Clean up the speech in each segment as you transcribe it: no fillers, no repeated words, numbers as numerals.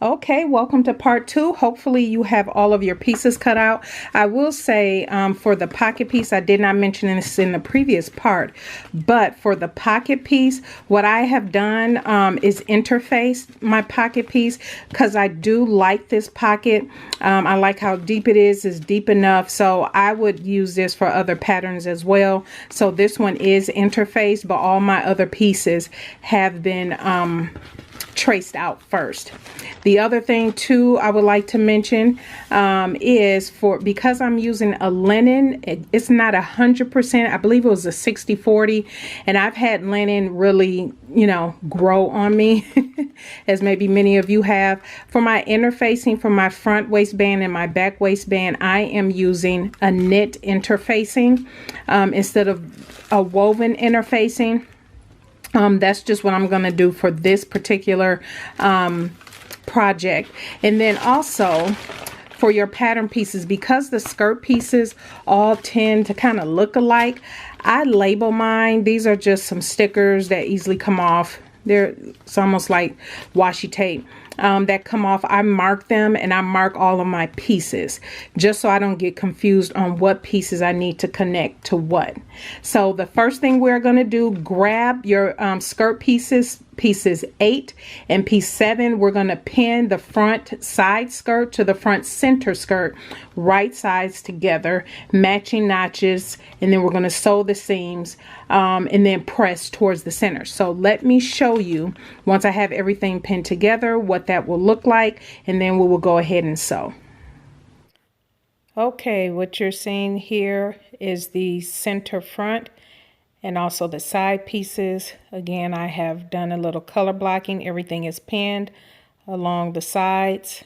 Okay, welcome to part 2. Hopefully you have all of your pieces cut out. I will say for the pocket piece, I did not mention this in the previous part, but for the pocket piece, what I have done is interface my pocket piece because I do like this pocket. I like how deep it is. It's deep enough, so I would use this for other patterns as well. So this one is interfaced, but all my other pieces have been traced out first. The other thing too I would like to mention is because I'm using a linen, it's not 100%. I believe it was a 60-40, and I've had linen really, grow on me as maybe many of you have. For my interfacing for my front waistband and my back waistband, I am using a knit interfacing instead of a woven interfacing. That's just what I'm going to do for this particular project. And then also for your pattern pieces, because the skirt pieces all tend to kind of look alike, I label mine. These are just some stickers that easily come off. It's almost like washi tape that come off. I mark them, and I mark all of my pieces just so I don't get confused on what pieces I need to connect to what. So the first thing we're going to do, grab your skirt pieces 8 and piece 7. We're going to pin the front side skirt to the front center skirt, right sides together, matching notches, and then we're going to sew the seams and then press towards the center. So let me show you, once I have everything pinned together, what that will look like, and then we will go ahead and sew. Okay, what you're seeing here is the center front and also the side pieces. Again, I have done a little color blocking. Everything is pinned along the sides,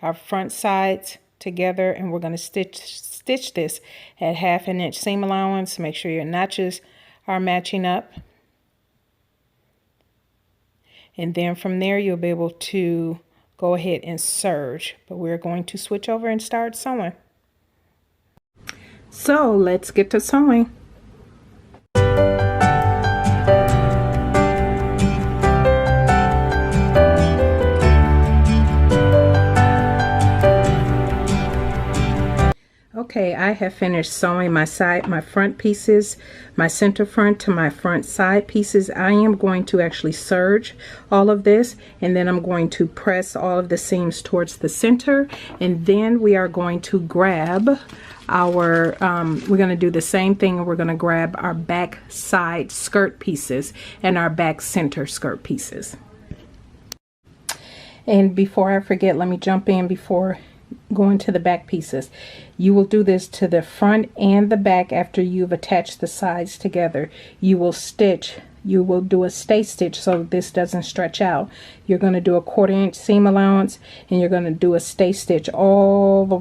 our front sides together, and we're going to stitch this at 1/2 inch seam allowance. Make sure your notches are matching up. And then from there, you'll be able to go ahead and serge. But we're going to switch over and start sewing. So let's get to sewing. Okay, I have finished sewing my front pieces, my center front to my front side pieces. I am going to actually serge all of this, and then I'm going to press all of the seams towards the center, and then we are going to grab our, we're going to do the same thing, and we're going to grab our back side skirt pieces and our back center skirt pieces. And before I forget, let me jump in before going to the back pieces. You will do this to the front and the back after you've attached the sides together. You will do a stay stitch so this doesn't stretch out. You're going to do a 1/4 inch seam allowance, and you're going to do a stay stitch all the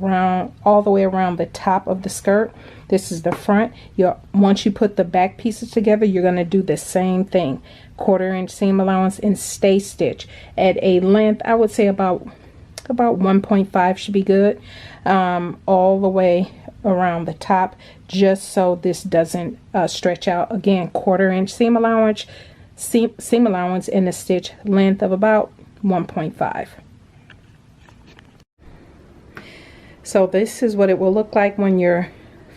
way around the top of the skirt. This is the front. Once you put the back pieces together, you're going to do the same thing. 1/4 inch seam allowance and stay stitch at a length, I would say about 1.5 should be good, all the way around the top, just so this doesn't stretch out. Again, 1/4 inch seam allowance and a stitch length of about 1.5. So this is what it will look like when your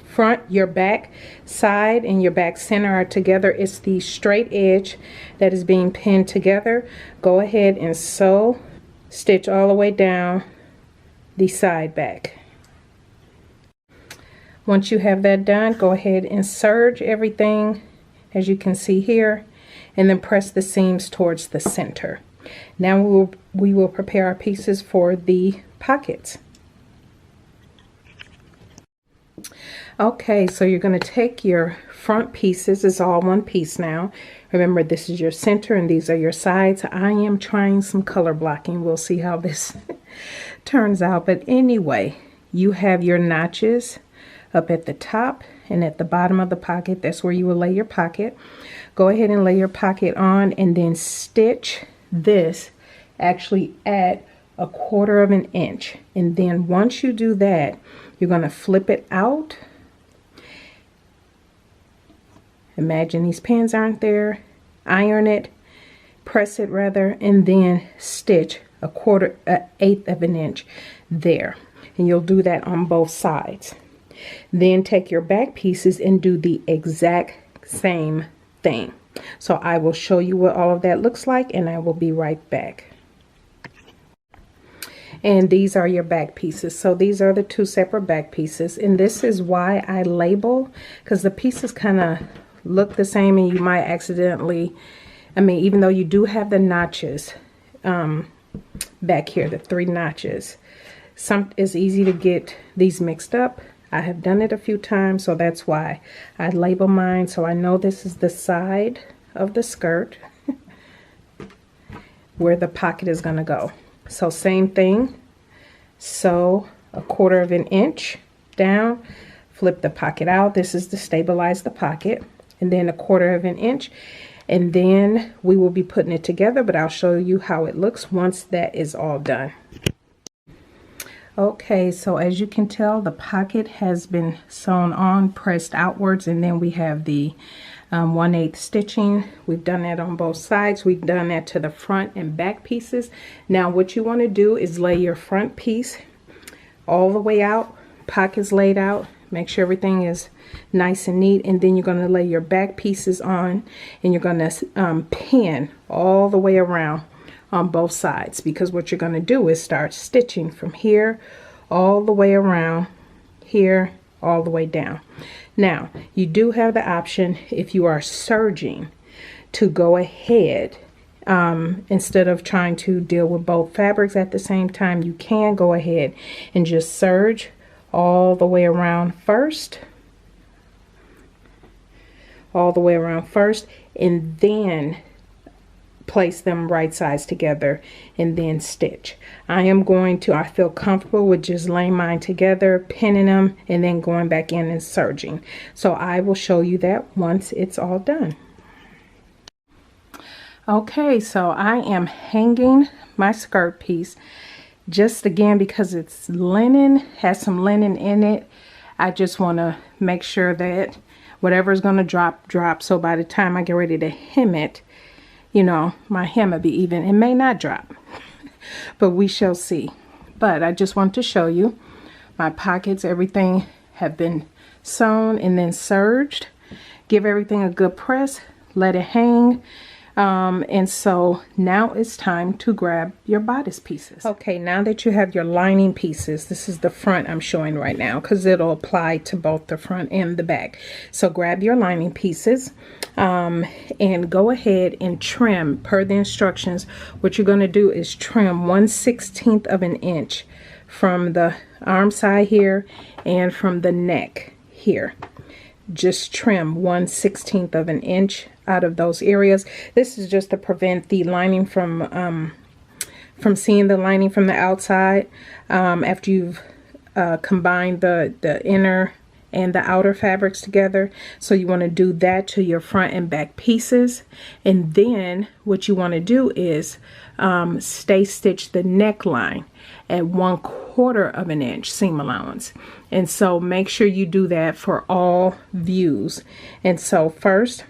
front, your back side, and your back center are together. It's the straight edge that is being pinned together. Go ahead and sew, stitch all the way down the side back. Once you have that done, go ahead and serge everything as you can see here, and then press the seams towards the center. Now we will prepare our pieces for the pockets. Okay, so you're going to take your front pieces. It's all one piece now. Remember, this is your center and these are your sides. I am trying some color blocking. We'll see how this turns out. But anyway, you have your notches up at the top and at the bottom of the pocket. That's where you will lay your pocket. Go ahead and lay your pocket on, and then stitch this actually at 1/4 inch. And then once you do that, you're going to flip it out. Imagine these pins aren't there. Iron it, press it rather, and then stitch 1/8 of an inch there. And you'll do that on both sides. Then take your back pieces and do the exact same thing. So I will show you what all of that looks like, and I will be right back. And these are your back pieces. So these are the 2 separate back pieces, and this is why I label, because the pieces kind of look the same, and you might accidentally, I mean, even though you do have the notches back here, the 3 notches, it's easy to get these mixed up. I have done it a few times, so that's why I label mine, so I know this is the side of the skirt where the pocket is going to go. So same thing, sew 1/4 of an inch down, flip the pocket out. This is to stabilize the pocket, and then 1/4 of an inch, and then we will be putting it together, but I'll show you how it looks once that is all done. Okay, so as you can tell, the pocket has been sewn on, pressed outwards, and then we have the 1/8 stitching. We've done that on both sides. We've done that to the front and back pieces. Now what you want to do is lay your front piece all the way out, pockets laid out, make sure everything is nice and neat, and then you're going to lay your back pieces on, and you're going to pin all the way around on both sides, because what you're going to do is start stitching from here all the way around here, all the way down. Now you do have the option, if you are serging, to go ahead instead of trying to deal with both fabrics at the same time. You can go ahead and just serge all the way around first, and then place them right sides together and then stitch. I feel comfortable with just laying mine together, pinning them, and then going back in and serging. So I will show you that once it's all done. Okay, so I am hanging my skirt piece, just again because it's linen, has some linen in it. I just want to make sure that whatever is going to drop, so by the time I get ready to hem it, you know, my hem will be even. It may not drop, but we shall see. But I just want to show you my pockets, everything have been sewn and then serged. Give everything a good press, let it hang. And so now it's time to grab your bodice pieces. Okay, now that you have your lining pieces, this is the front I'm showing right now because it'll apply to both the front and the back. So grab your lining pieces and go ahead and trim per the instructions. What you're going to do is trim 1/16 of an inch from the arm side here and from the neck here. Just trim 1/16 of an inch out of those areas. This is just to prevent the lining from seeing the lining from the outside after you've combined the inner and the outer fabrics together. So you want to do that to your front and back pieces, and then what you want to do is stay stitch the neckline at 1/4 of an inch seam allowance. And so make sure you do that for all views. And so first,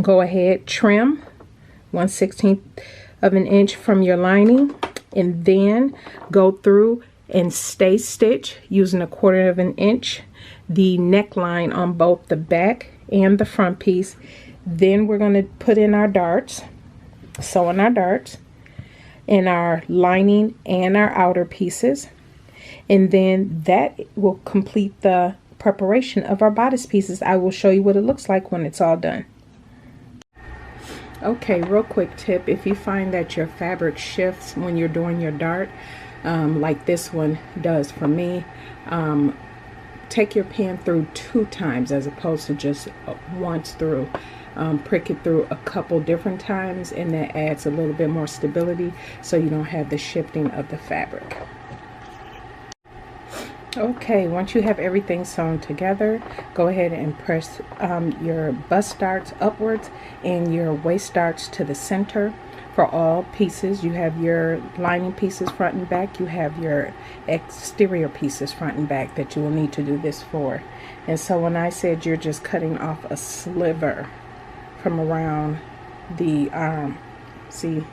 go ahead, trim 1/16 of an inch from your lining, and then go through and stay stitch using 1/4 of an inch the neckline on both the back and the front piece. Then we're going to put in our darts, sew in our darts in our lining and our outer pieces, and then that will complete the preparation of our bodice pieces. I will show you what it looks like when it's all done. Okay, real quick tip, if you find that your fabric shifts when you're doing your dart, like this one does for me, take your pen through 2 times as opposed to just once through. Prick it through a couple different times, and that adds a little bit more stability so you don't have the shifting of the fabric. Okay, once you have everything sewn together, go ahead and press your bust darts upwards and your waist darts to the center. For all pieces, you have your lining pieces front and back, you have your exterior pieces front and back that you will need to do this for. And so when I said you're just cutting off a sliver from around the arm, see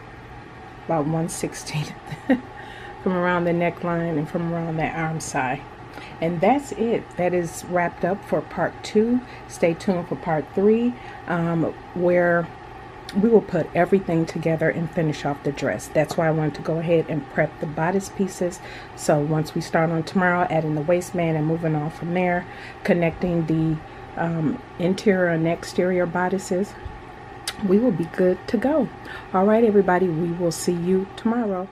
about 1/16 from around the neckline and from around that arm side. And that's it. That is wrapped up for part 2. Stay tuned for part 3, where we will put everything together and finish off the dress. That's why I wanted to go ahead and prep the bodice pieces. So once we start on tomorrow, adding the waistband and moving on from there, connecting the interior and exterior bodices, we will be good to go. All right, everybody, we will see you tomorrow.